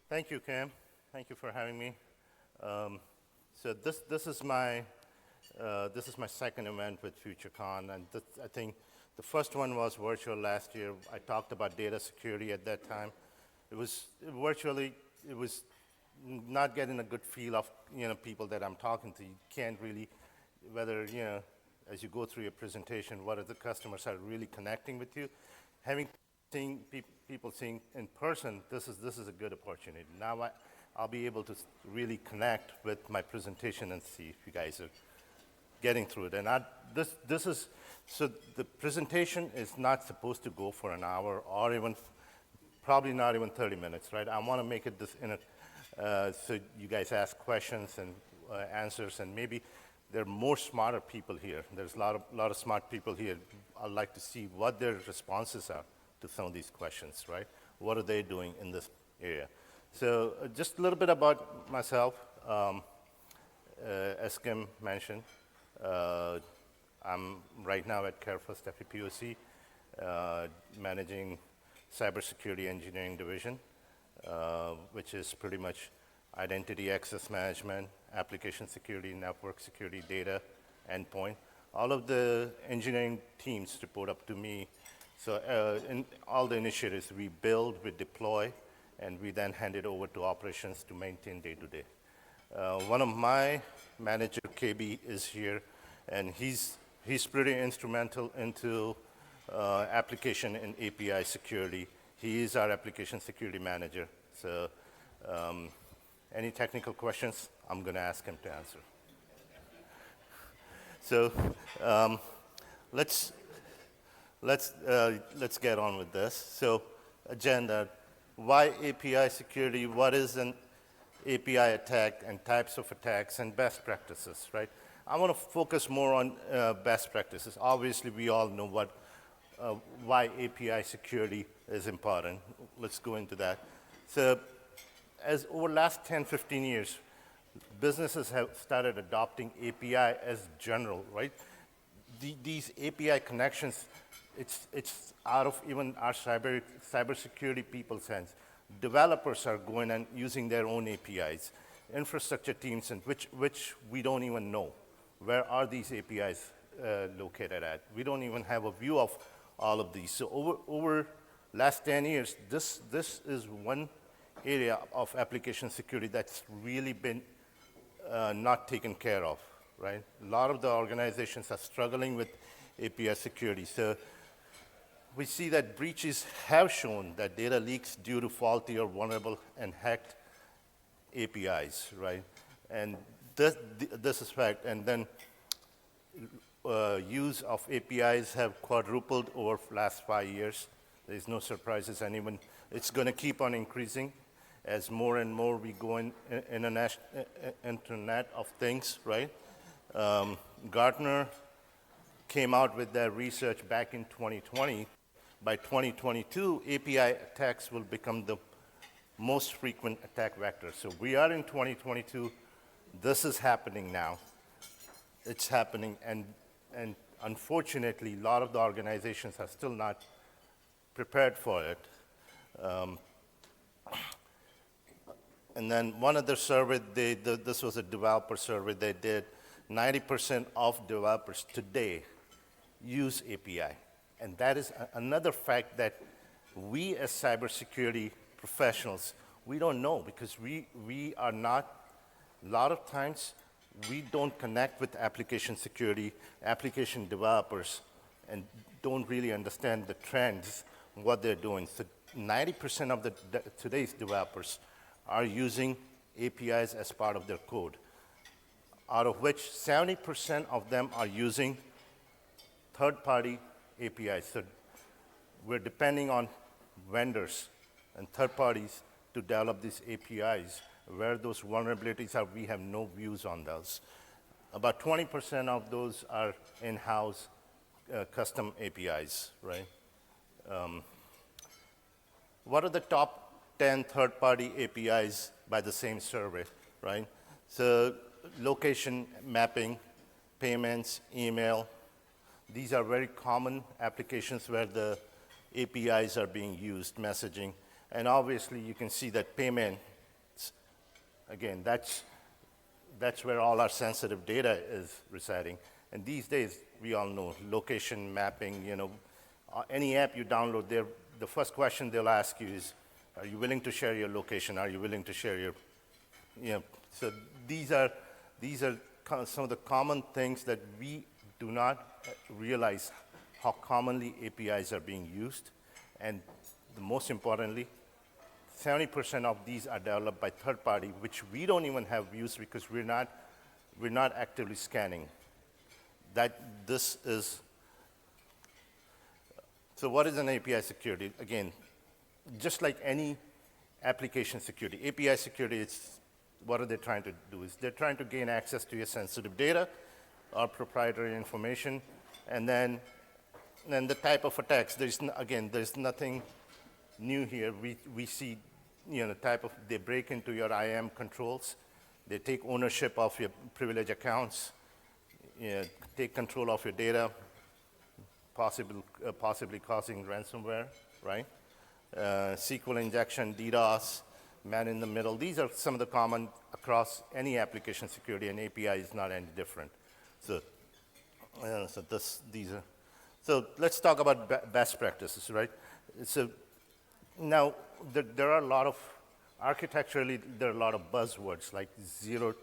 Thank you, Cam. Thank you for having me. So this is my second event with FutureCon, and I think the first one was virtual last year. I talked about data security at that time. It was not getting a good feel of people that I'm talking to. You can't really whether as you go through your presentation, what are the customers are really connecting with you. Having seeing people seeing in person, this is a good opportunity. Now I'll be able to really connect with my presentation and see if you guys are getting through it. And so the presentation is not supposed to go for an hour or even, probably not even 30 minutes, right? I want to make it so you guys ask questions and answers, and maybe there are more smarter people here. There's a lot of smart people here. I'd like to see what their responses are to some of these questions, right? What are they doing in this area? So just a little bit about myself. As Kim mentioned, I'm right now at CareFirst FEPOC, managing cybersecurity engineering division, which is pretty much identity access management, application security, network security, data, endpoint. All of the engineering teams report up to me. So in all the initiatives, we build, we deploy, and we then hand it over to operations to maintain day to day. One of my manager, KB, is here, and he's pretty instrumental into application and API security. He is our application security manager. So any technical questions, I'm going to ask him to answer. So let's get on with this. So agenda, why API security? What is an API attack and types of attacks and best practices, right? I want to focus more on best practices. Obviously, we all know why API security is important. Let's go into that. So as over the last 10, 15 years, businesses have started adopting API as general, right? These API connections, it's out of even our cybersecurity people's hands. Developers are going and using their own APIs. Infrastructure teams, and which we don't even know. Where are these APIs located at? We don't even have a view of all of these. So over last 10 years, this is one area of application security that's really been not taken care of, right? A lot of the organizations are struggling with API security. So we see that breaches have shown that data leaks due to faulty or vulnerable and hacked APIs, right? And this is fact. And then use of APIs have quadrupled over the last 5 years. There's no surprises, and even it's going to keep on increasing as more and more we go in Internet of Things, right? Gartner came out with their research back in 2020. By 2022, API attacks will become the most frequent attack vector. So we are in 2022. This is happening now. It's happening, and unfortunately, a lot of the organizations are still not prepared for it. And then one other survey, this was a developer survey they did, 90% of developers today use API. And that is another fact that we as cybersecurity professionals, we don't know, because we are not, a lot of times, we don't connect with application security, application developers, and don't really understand the trends, what they're doing. So 90% of today's developers are using APIs as part of their code, out of which 70% of them are using third-party APIs. So we're depending on vendors and third parties to develop these APIs. Where those vulnerabilities are, we have no views on those. About 20% of those are in-house custom APIs, right? What are the top 10 third-party APIs by the same survey, right? So location mapping, payments, email, these are very common applications where the APIs are being used, messaging. And obviously, you can see that payment Again, that's where all our sensitive data is residing. And these days, we all know location mapping, any app you download, the first question they'll ask you is, are you willing to share your location? Are you willing to share your, so these are some of the common things that we do not realize how commonly APIs are being used. And most importantly, 70% of these are developed by third party, which we don't even have used because we're not actively scanning. So what is an API security? Again, just like any application security, API security, what are they trying to do? Is they're trying to gain access to your sensitive data or proprietary information, and then the type of attacks. There's nothing new here. We see, they break into your IAM controls. They take ownership of your privileged accounts, take control of your data, possibly causing ransomware, right? SQL injection, DDoS, man in the middle. These are some of the common across any application security, and API is not any different. So let's talk about best practices, right? So now there are a lot of, architecturally, there are a lot of buzzwords like zero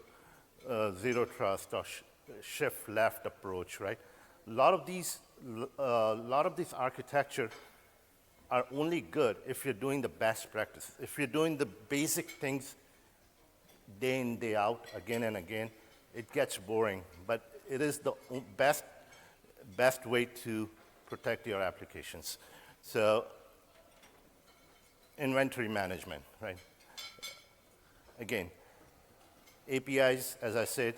trust or shift left approach, right? A lot of these architecture are only good if you're doing the best practices. If you're doing the basic things day in, day out, again and again, it gets boring. But it is the best way to protect your applications. So inventory management, right? Again, APIs, as I said,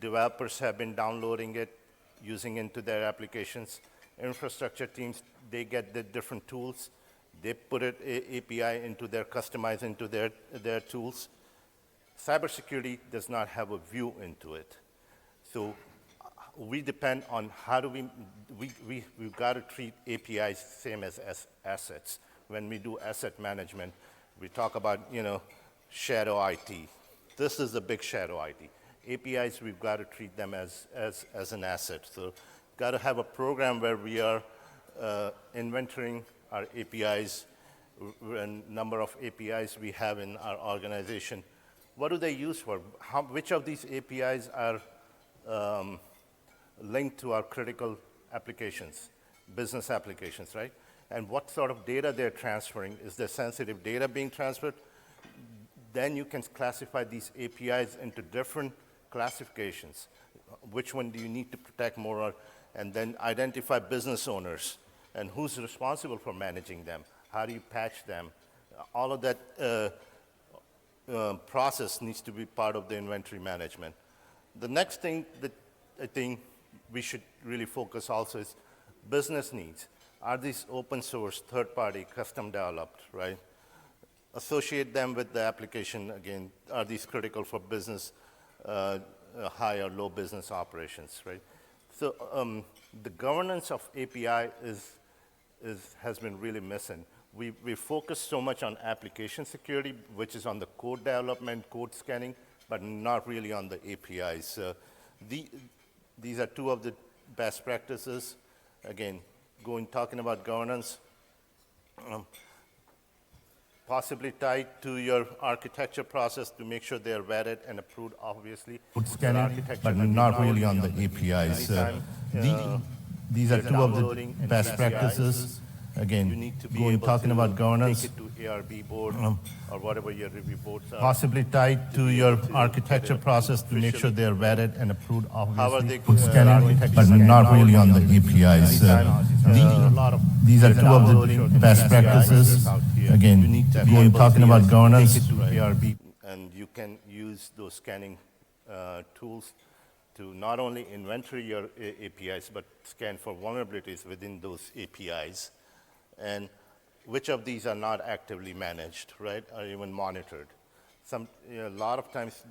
developers have been downloading it, using into their applications. Infrastructure teams, they get the different tools. They put it API into their, customize into their tools. CyberSecurity does not have a view into it. So we depend on how do we've got to treat APIs same as assets. When we do asset management, we talk about, shadow IT. This is a big shadow IT. APIs, we've got to treat them as an asset. So got to have a program where we are inventorying our APIs, and number of APIs we have in our organization. What do they use for? Which of these APIs are linked to our critical applications, business applications, right? And what sort of data they're transferring? Is there sensitive data being transferred? Then you can classify these APIs into different classifications. Which one do you need to protect more? And then identify business owners and who's responsible for managing them. How do you patch them? All of that process needs to be part of the inventory management. The next thing that I think we should really focus also is business needs. Are these open source, third party, custom developed, right? Associate them with the application, again, are these critical for business, high or low business operations, right? So the governance of API has been really missing. We focus so much on application security, which is on the code development, code scanning, but not really on the APIs. So these are two of the best practices. Again, talking about governance, possibly tied to your architecture process to make sure they're vetted and approved, obviously. Code scanning, but not really on the APIs. These are two of the best practices. Again, talking about governance, take it to ARB board or whatever your review boards are. possibly tied to your architecture process to make sure they're vetted and approved, How are obviously. they Code scanning, but not really on the APIs. These are two of the best practices. Again, talking about governance, Take it to ARB, and you can use those scanning tools to not only inventory your APIs, but scan for vulnerabilities within those APIs. And which of these are not actively managed, right, or even monitored? A lot of times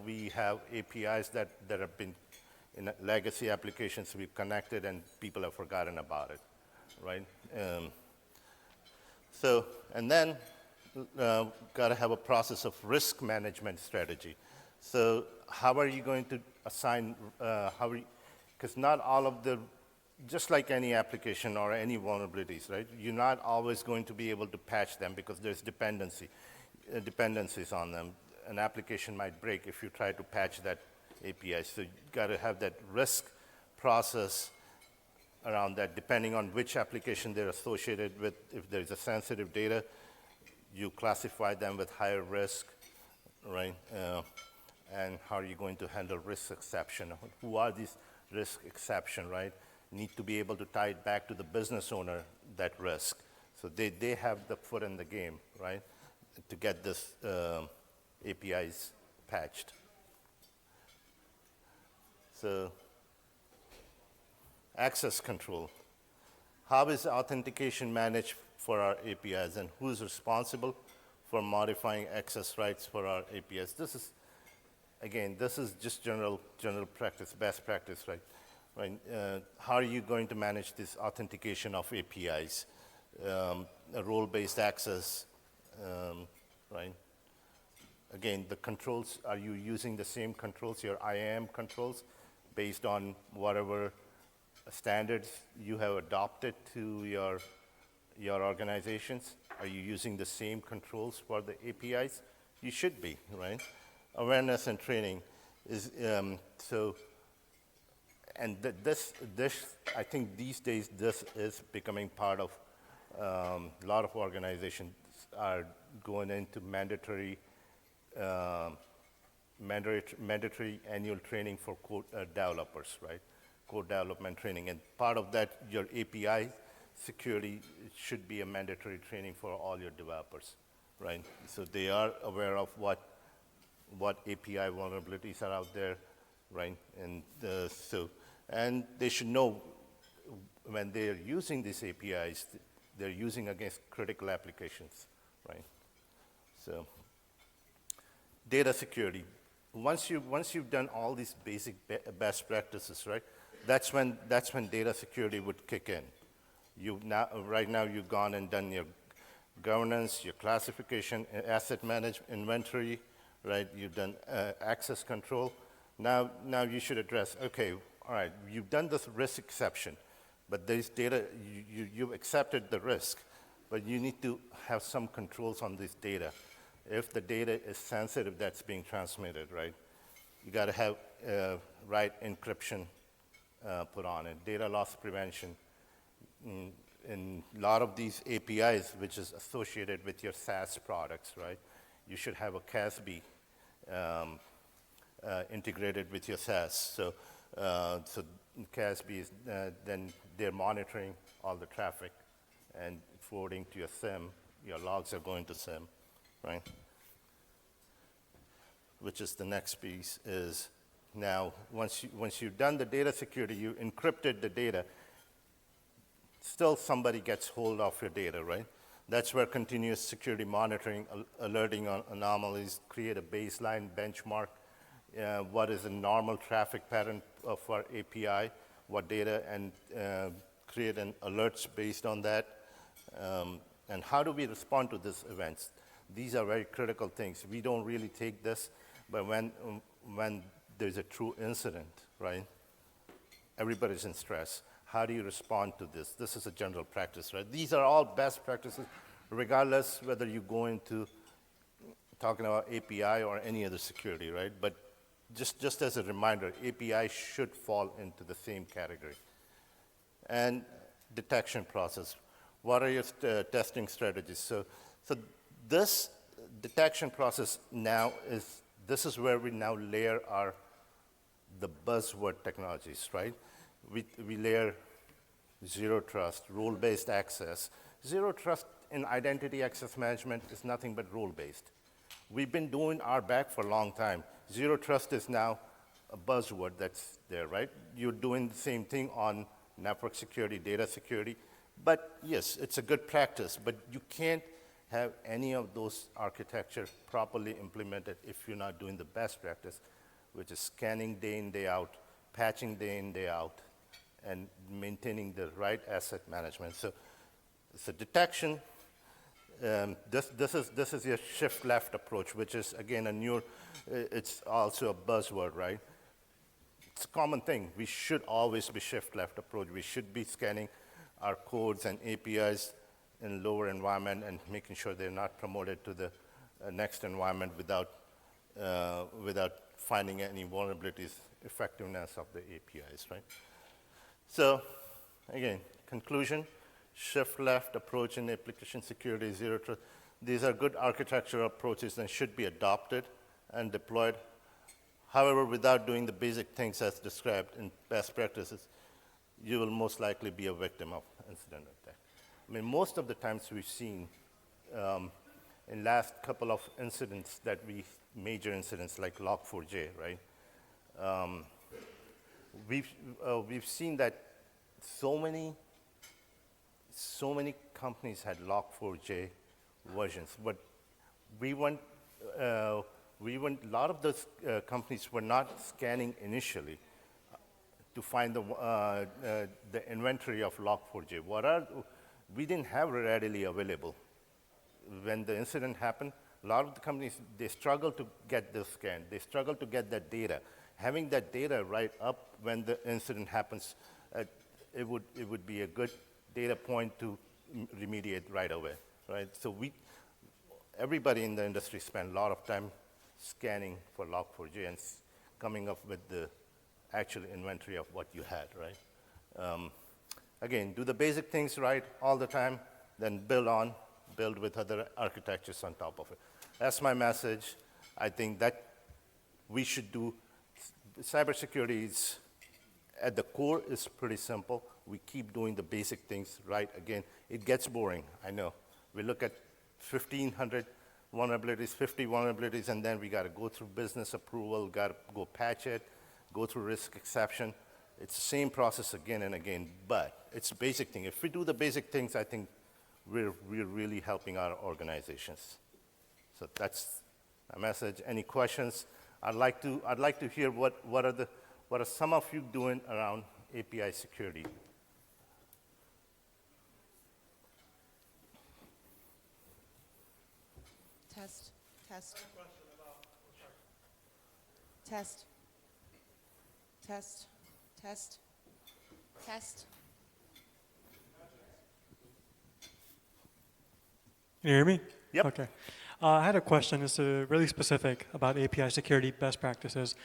we have APIs that have been in legacy applications we've connected and people have forgotten about it, right? And then got to have a process of risk management strategy. So how are you going to assign, because not all of the, just like any application or any vulnerabilities, right? You're not always going to be able to patch them because there's dependencies on them. An application might break if you try to patch that API. So you got to have that risk process around that, depending on which application they're associated with. If there's a sensitive data, you classify them with higher risk, right? And how are you going to handle risk exception? Who are these risk exception, right? Need to be able to tie it back to the business owner, that risk. So they have the foot in the game, right? To get this APIs patched. So access control. How is authentication managed for our APIs, and who's responsible for modifying access rights for our APIs? This is, again, this is just general practice, best practice, right? How are you going to manage this authentication of APIs? A role-based access, right? Again, the controls, are you using the same controls, your IAM controls, based on whatever standards you have adopted to your organizations? Are you using the same controls for the APIs? You should be, right? Awareness and training is, and this, I think these days, this is becoming part of, a lot of organizations are going into mandatory annual training for code developers, right? Code development training, and part of that, your API security should be a mandatory training for all your developers, right? So they are aware of what API vulnerabilities are out there, right? And and they should know when they are using these APIs, they're using against critical applications, right? So data security. Once you've done all these basic best practices, right? That's when data security would kick in. Right now you've gone and done your governance, your classification, asset management, inventory, right? You've done access control. Now you should address, okay, all right, you've done this risk exception, but there's data, you've accepted the risk, but you need to have some controls on this data. If the data is sensitive that's being transmitted, right? You got to have right encryption put on it, data loss prevention. In a lot of these APIs, which is associated with your SaaS products, right? You should have a CASB integrated with your SaaS. So CASB is then they're monitoring all the traffic and forwarding to your SIEM. Your logs are going to SIEM, right? Which is the next piece is now once you've done the data security, you encrypted the data. Still somebody gets hold of your data, right? That's where continuous security monitoring, alerting on anomalies, create a baseline benchmark. What is a normal traffic pattern of our API, what data, and create an alerts based on that. And how do we respond to these events? These are very critical things. We don't really take this, but when there's a true incident, right? Everybody's in stress. How do you respond to this? This is a general practice, right? These are all best practices, regardless whether you go into talking about API or any other security, right? But just as a reminder, API should fall into the same category. And detection process. What are your testing strategies? So this detection process now this is where we now layer the buzzword technologies, right? We layer zero trust, role-based access. Zero trust in identity access management is nothing but role-based. We've been doing our back for a long time. Zero trust is now a buzzword that's there, right? You're doing the same thing on network security, data security. But yes, it's a good practice, but you can't have any of those architecture properly implemented if you're not doing the best practice, which is scanning day in, day out, patching day in, day out, and maintaining the right asset management. So detection, This is your shift left approach, which is again a new. It's also a buzzword, right? It's a common thing. We should always be shift left approach. We should be scanning our codes and APIs in lower environment and making sure they're not promoted to the next environment without finding any vulnerabilities, effectiveness of the APIs, right? So again, conclusion, shift left approach in application security, zero trust. These are good architectural approaches and should be adopted and deployed. However, without doing the basic things as described in best practices, you will most likely be a victim of incident attack. I mean, most of the times we've seen in last couple of incidents major incidents like Log4j, right? We've seen that so many companies had Log4j versions, but a lot of those companies were not scanning initially to find the inventory of Log4j. We didn't have it readily available. When the incident happened, a lot of the companies, they struggle to get this scanned. They struggle to get that data. Having that data right up when the incident happens, it would be a good data point to remediate right away, right? So everybody in the industry spent a lot of time scanning for Log4j and coming up with the actual inventory of what you had, right? Again, do the basic things right all the time, then build with other architectures on top of it. That's my message. I think that we should do, cybersecurity is, at the core is pretty simple. We keep doing the basic things right. Again, it gets boring, I know. We look at 1,500 vulnerabilities, 50 vulnerabilities, and then we got to go through business approval, got to go patch it, go through risk exception. It's the same process again and again, but it's a basic thing. If we do the basic things, I think we're really helping our organizations. So that's my message. Any questions? I'd like to hear what are some of you doing around API security? Test. Test. Can you hear me? Yep. Okay. I had a question. It's really specific about API security best practices.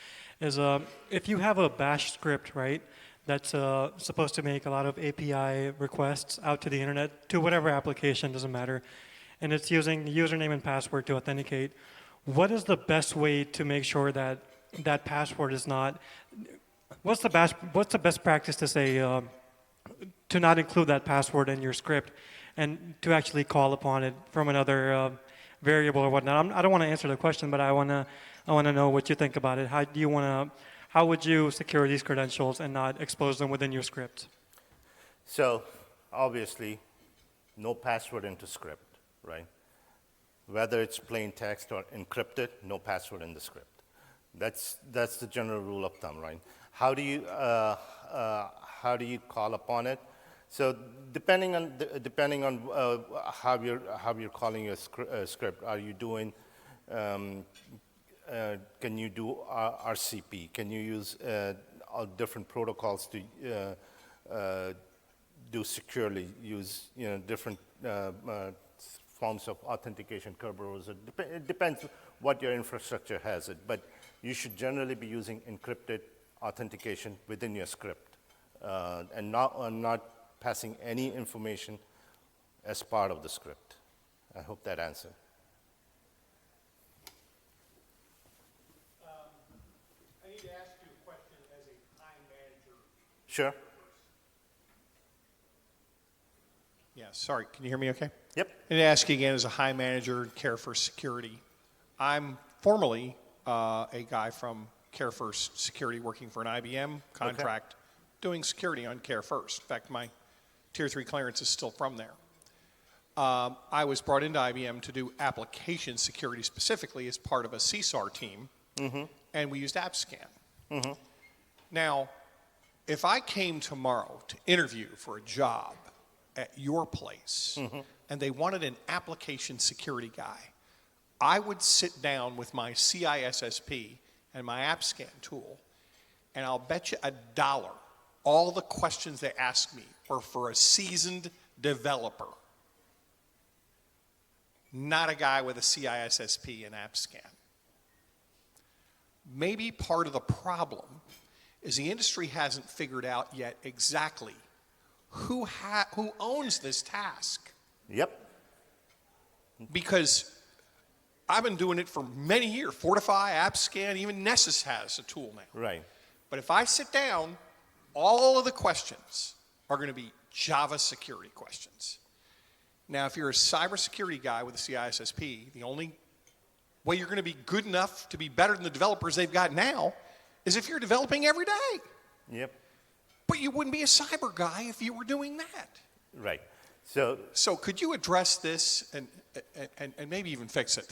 If you have a bash script, right, that's supposed to make a lot of API requests out to the internet, to whatever application, doesn't matter, and it's using the username and password to authenticate, what is the best way to make sure that that password is not, what's the best practice to say to not include that password in your script and to actually call upon it from another variable or whatnot? I don't want to answer the question, but I want to know what you think about it. How would you secure these credentials and not expose them within your script? So obviously, no password into script, right? Whether it's plain text or encrypted, no password in the script. That's the general rule of thumb, right? How do you call upon it? So depending on how you're calling your script, are you doing? Can you do RCP? Can you use all different protocols to do securely? Use different forms of authentication, Kerberos. It depends what your infrastructure has it, but you should generally be using encrypted authentication within your script, and not passing any information as part of the script. I hope that answered. I need to ask you a question as a time manager. Sure. Yeah, sorry, can you hear me okay? Yep. I need to ask you again as a high manager at CareFirst Security. I'm formerly a guy from CareFirst Security working for an IBM contract doing security on CareFirst. In fact, my Tier 3 clearance is still from there. I was brought into IBM to do application security specifically as part of a CSAR team, and we used AppScan. Now, if I came tomorrow to interview for a job at your place, and they wanted an application security guy, I would sit down with my CISSP and my AppScan tool, and I'll bet you $1 all the questions they asked me were for a seasoned developer, not a guy with a CISSP and AppScan. Maybe part of the problem is the industry hasn't figured out yet exactly who owns this task. Yep. Because I've been doing it for many years. Fortify, AppScan, even Nessus has a tool now. Right. But if I sit down, all of the questions are going to be Java security questions. Now, if you're a cybersecurity guy with a CISSP, the only way you're going to be good enough to be better than the developers they've got now is if you're developing every day. Yep. But you wouldn't be a cyber guy if you were doing that. Right. So could you address this and maybe even fix it?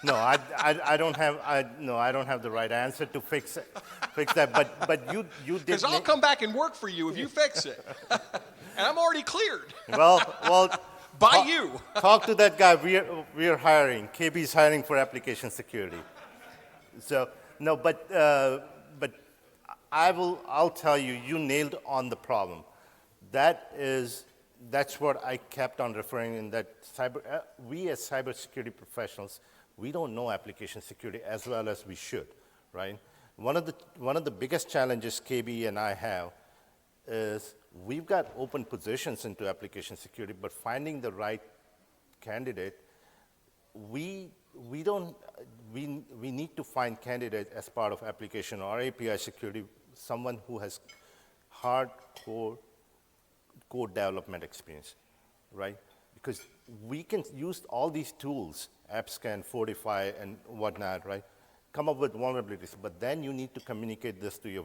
no, I don't have the right answer to fix that. But you did. Because I'll come back and work for you if you fix it, and I'm already cleared. Well. By you. Talk to that guy. We are hiring. KB's hiring for application security. So no, but I'll tell you, you nailed on the problem. That's what I kept on referring in that we as cybersecurity professionals, we don't know application security as well as we should, right? One of the biggest challenges KB and I have is we've got open positions into application security, but finding the right candidate, we need to find candidate as part of application or API security, someone who has hardcore code development experience, right? Because we can use all these tools, AppScan, Fortify, and whatnot, right? Come up with vulnerabilities, but then you need to communicate this to your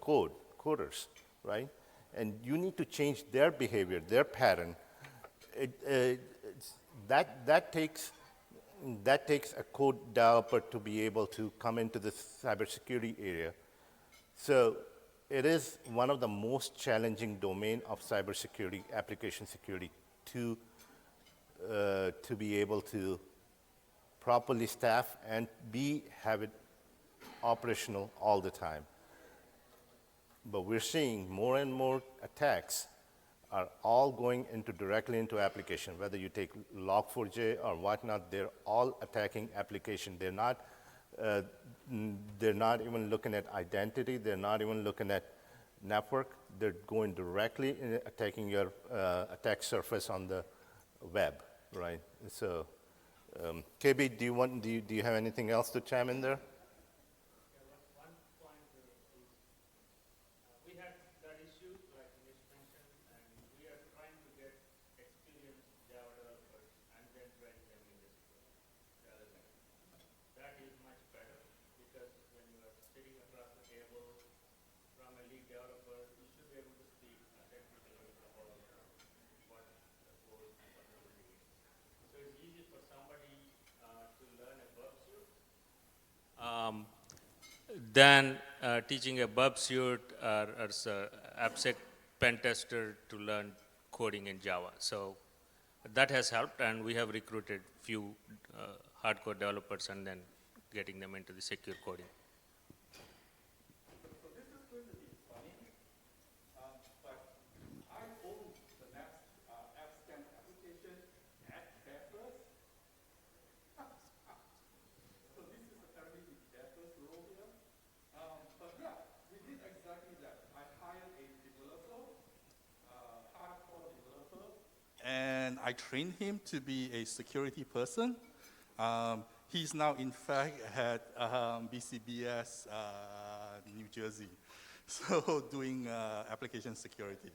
coders, right? And you need to change their behavior, their pattern. That takes a code developer to be able to come into the cybersecurity area. So it is one of the most challenging domain of cybersecurity, application security, to be able to properly staff and have it operational all the time. But we're seeing more and more attacks are all going directly into application. Whether you take Log4j or whatnot, they're all attacking application. They're not even looking at identity. They're not even looking at network. They're going directly in attacking your attack surface on the web, right? So, KB, do you have anything else to chime in there? Than teaching a bug suite or AppSec pen tester to learn coding in Java. So that has helped, and we have recruited few hardcore developers and then getting them into the secure coding. So this is going to be funny, but I own the next AppScan application at CareFirst. So this is apparently the CareFirst role here. But yeah, we did exactly that. I hired a developer, hardcore developer, and I trained him to be a security person. He's now, in fact, at BCBS, New Jersey, so doing application security.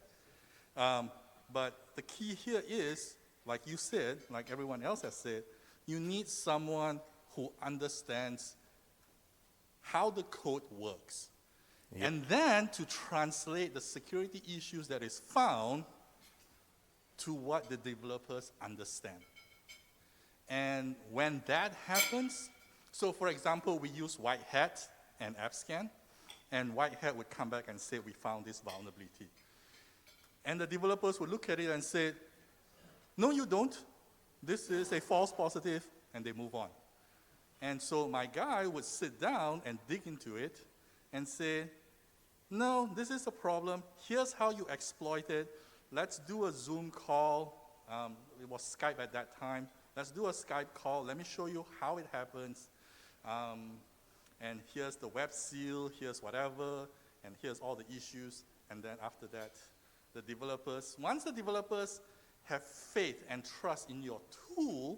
But the key here is, like you said, like everyone else has said, you need someone who understands how the code works. Yep. And then to translate the security issues that is found to what the developers understand. And when that happens, so for example, we use White Hat and AppScan, and White Hat would come back and say, we found this vulnerability. And the developers would look at it and say, no, you don't. This is a false positive, and they move on. And so my guy would sit down and dig into it and say, no, this is a problem. Here's how you exploit it. Let's do a Zoom call. It was Skype at that time. Let's do a Skype call. Let me show you how it happens. And here's the web seal, here's whatever, and here's all the issues. And then after that, the developers, once the developers have faith and trust in your tool,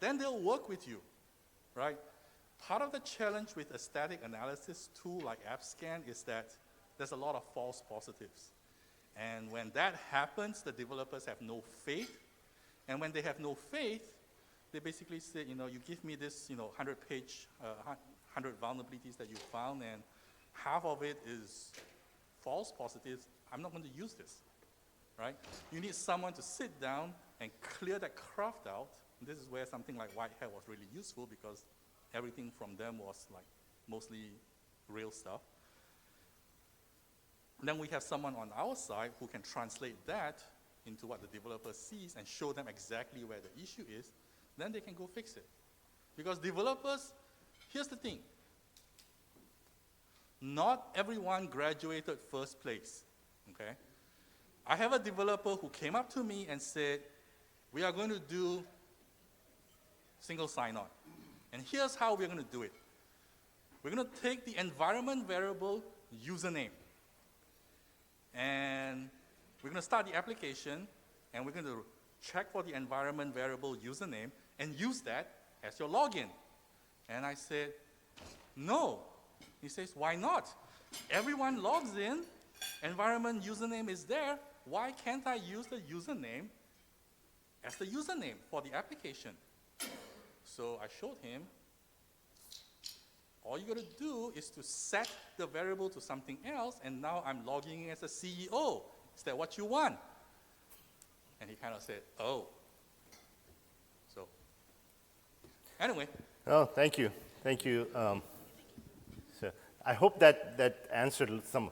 then they'll work with you, right? Part of the challenge with a static analysis tool like AppScan is that there's a lot of false positives. And when that happens, the developers have no faith. And when they have no faith, they basically say, you give me this, 100-page, 100 vulnerabilities that you found, and half of it is false positives. I'm not going to use this, right? You need someone to sit down and clear that craft out. And this is where something like Whitehat was really useful, because everything from them was like mostly real stuff. And then we have someone on our side who can translate that into what the developer sees and show them exactly where the issue is. Then they can go fix it. Because developers, here's the thing. Not everyone graduated first place, okay? I have a developer who came up to me and said, we are going to do single sign-on. And here's how we're going to do it. We're going to take the environment variable username. And we're going to start the application, and we're going to check for the environment variable username and use that as your login. And I said, no. He says, why not? Everyone logs in, environment username is there. Why can't I use the username as the username for the application? So I showed him, all you got to do is to set the variable to something else, and now I'm logging in as a CEO. Is that what you want? And he kind of said, oh. So, anyway. Oh, thank you. Thank you. So I hope that answered some.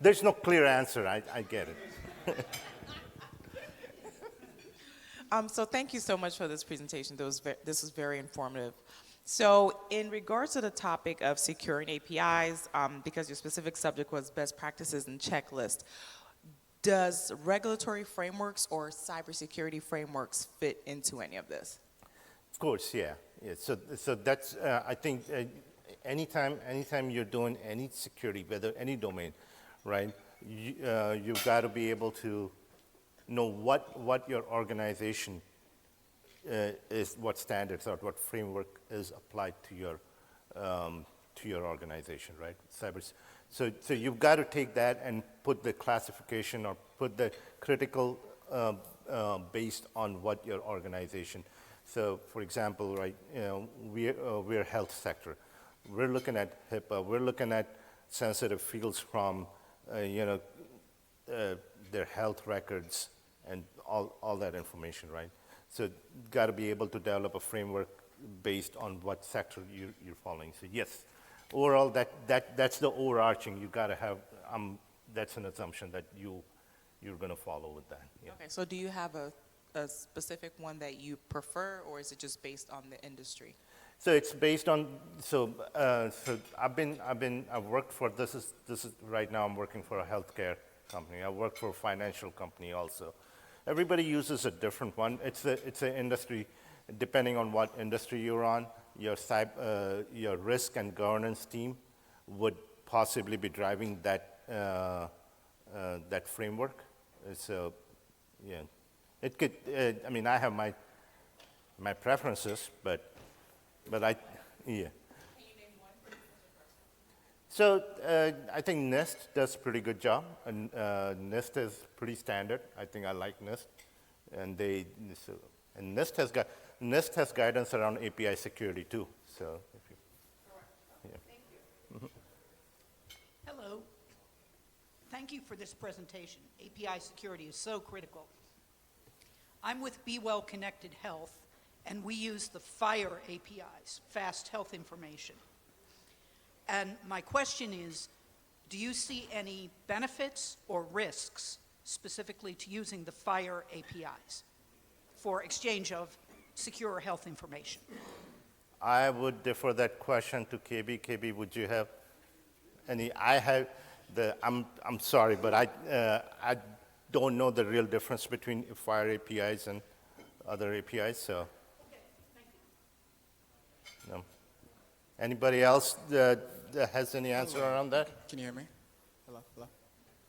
There's no clear answer. I get it. So thank you so much for this presentation. This was very informative. So in regards to the topic of securing APIs, because your specific subject was best practices and checklist, does regulatory frameworks or cybersecurity frameworks fit into any of this? Of course, yeah. So that's, I think, anytime you're doing any security, whether any domain, right, you've got to be able to know what your organization is, what standards or what framework is applied to your organization, right? So you've got to take that and put the classification or put the critical based on what your organization. So, for example, right, we're health sector. We're looking at HIPAA. We're looking at sensitive fields from, their health records and all that information, right? So, got to be able to develop a framework based on what sector you're following. So, yes, overall, that's the overarching. You got to have. That's an assumption that you're going to follow with that. Yeah. Okay, so do you have a specific one that you prefer, or is it just based on the industry? So it's based on, so I've worked for, this is right now I'm working for a healthcare company. I work for a financial company also. Everybody uses a different one. It's an industry, depending on what industry you're on, your risk and governance team would possibly be driving that framework. So, yeah. It could, I mean, I have my preferences, but yeah. Can you name one? So I think NIST does a pretty good job, and NIST is pretty standard. I think I like NIST, and NIST has guidance around API security too. So, if you, yeah. Thank you. Mm-hmm. Hello. Thank you for this presentation. API security is so critical. I'm with Be Well Connected Health, and we use the FHIR APIs, Fast Health Information. And my question is, do you see any benefits or risks specifically to using the FHIR APIs for exchange of secure health information? I would defer that question to KB. KB, would you have any? I'm sorry, but I don't know the real difference between FHIR APIs and other APIs, so. Okay, thank you. No. Anybody else that has any answer around that? Can you hear me? Hello, hello.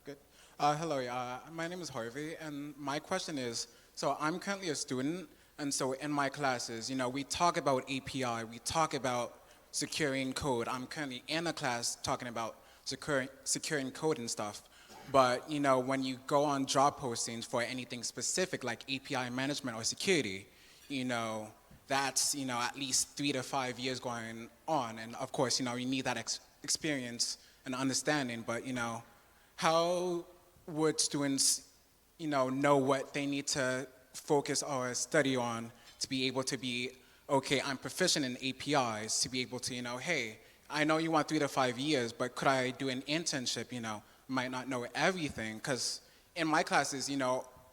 Good. Hello, my name is Harvey, and my question is, so I'm currently a student, and so in my classes, we talk about API, we talk about securing code. I'm currently in a class talking about securing code and stuff. But, when you go on job postings for anything specific like API management or security, that's, at least 3 to 5 years going on. And of course, you need that experience and understanding. But, how would students, know what they need to focus or study on to be able to be, okay, I'm proficient in APIs, to be able to, hey, I know you want 3 to 5 years, but could I do an internship, might not know everything, because in my classes,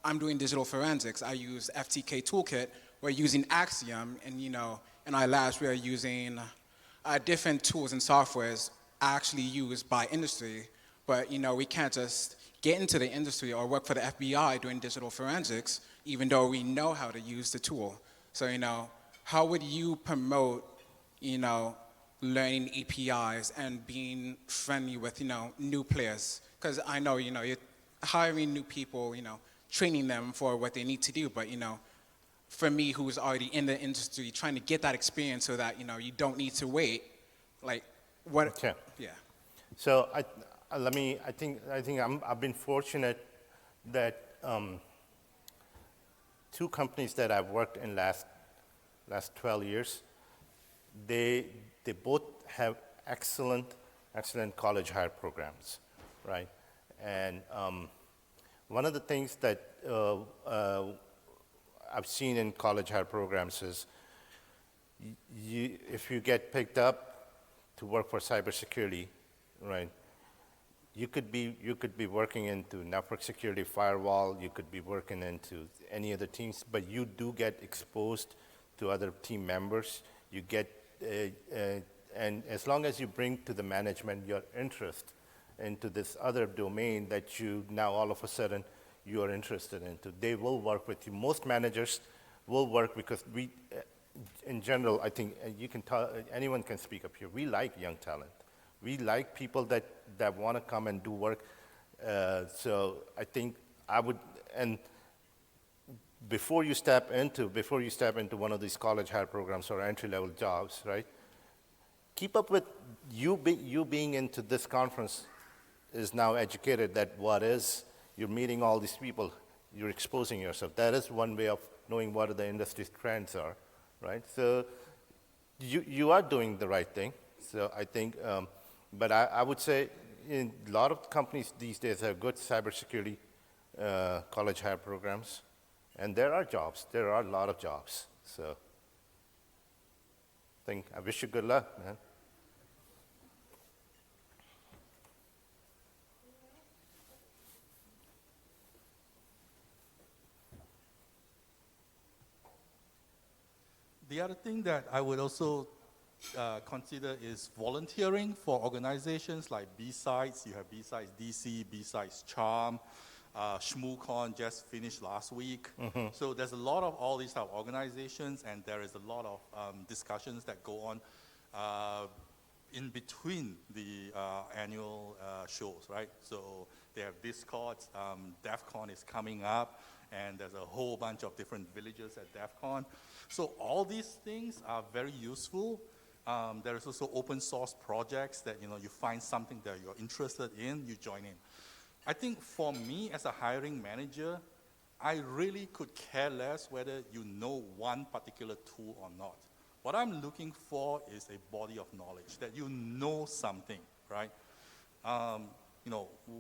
I'm doing digital forensics. I use FTK Toolkit, we're using Axiom, and in our labs, we are using different tools and softwares actually used by industry, but we can't just get into the industry or work for the FBI doing digital forensics, even though we know how to use the tool. So, how would you promote, learning APIs and being friendly with, new players? Because I know, you're hiring new people, training them for what they need to do. But, for me, who's already in the industry, trying to get that experience so that, you don't need to wait, like, what? Okay. Yeah. So I've been fortunate that two companies that I've worked in last 12 years, they both have excellent college hire programs, right? And one of the things that I've seen in college hire programs is if you get picked up to work for cybersecurity, right? You could be working into network security, firewall. You could be working into any other teams, but you do get exposed to other team members. You get and as long as you bring to the management your interest into this other domain that you now all of a sudden you are interested into, they will work with you. Most managers will work because we, in general, I think you can anyone can speak up here. We like young talent. We like people that want to come and do work. So I think I would, and before you step into one of these college hire programs or entry-level jobs, right? Keep up with you being into this conference is now educated that you're meeting all these people, you're exposing yourself. That is one way of knowing what the industry trends are, right? So you are doing the right thing. So I think, but I would say in a lot of companies these days have good cybersecurity college hire programs. And there are jobs. There are a lot of jobs. So I wish you good luck, man. The other thing that I would also consider is volunteering for organizations like B-Sides. You have B-Sides DC, B-Sides Charm. ShmooCon just finished last week. Mm-hmm. So there's a lot of all these type of organizations, and there is a lot of discussions that go on in between the annual shows, right? So they have Discords, DEF CON is coming up, and there's a whole bunch of different villages at DEF CON. So all these things are very useful. There is also open source projects that, you find something that you're interested in, you join in. I think for me as a hiring manager, I really could care less whether you know one particular tool or not. What I'm looking for is a body of knowledge, that you know something, right?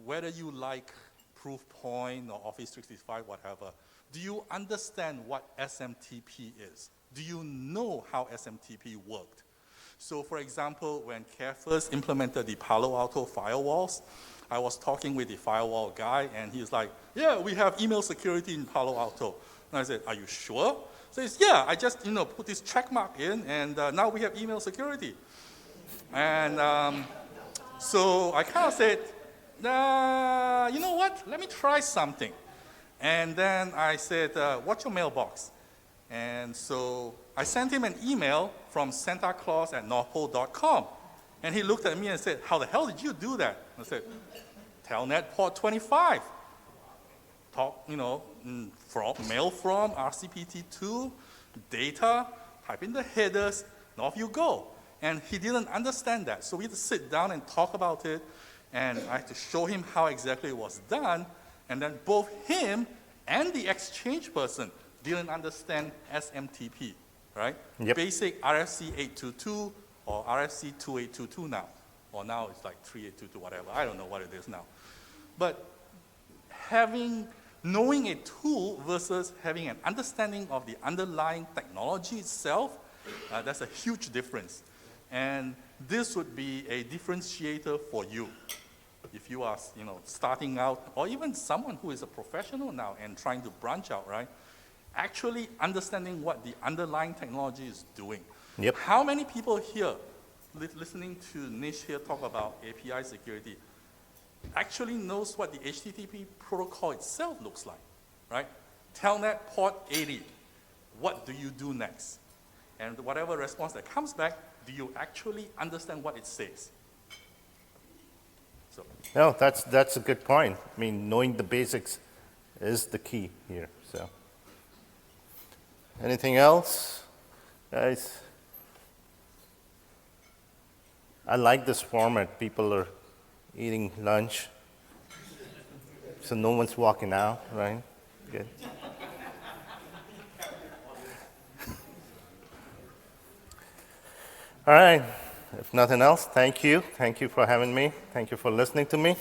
Whether you like Proofpoint or Office 365, whatever, do you understand what SMTP is? Do you know how SMTP worked? So for example, when CareFirst implemented the Palo Alto firewalls, I was talking with the firewall guy, and he's like, yeah, we have email security in Palo Alto. And I said, are you sure? So he says, yeah, I just put this check mark in, and now we have email security. And so I kind of said, you know what, let me try something. And then I said, what's your mailbox? And so I sent him an email from santaclaus@northpole.com. And he looked at me and said, how the hell did you do that? I said, Telnet port 25. Talk, mail from RCPT2, data, type in the headers, and off you go. And he didn't understand that. So we had to sit down and talk about it. And I had to show him how exactly it was done. And then both him and the exchange person didn't understand SMTP, right? Yep. Basic RFC 822 or RFC 2822 now. Or now it's like 3822, whatever. I don't know what it is now. But knowing a tool versus having an understanding of the underlying technology itself, that's a huge difference. And this would be a differentiator for you. If you are, starting out, or even someone who is a professional now and trying to branch out, right? Actually understanding what the underlying technology is doing. Yep. How many people here, listening to Nish here talk about API security, actually knows what the HTTP protocol itself looks like, right? Telnet port 80, what do you do next? And whatever response that comes back, do you actually understand what it says? So. No, that's a good point. I mean, knowing the basics is the key here. So, anything else, guys? I like this format. People are eating lunch, so no one's walking out, right? Good. All right. If nothing else, thank you. Thank you for having me. Thank you for listening to me.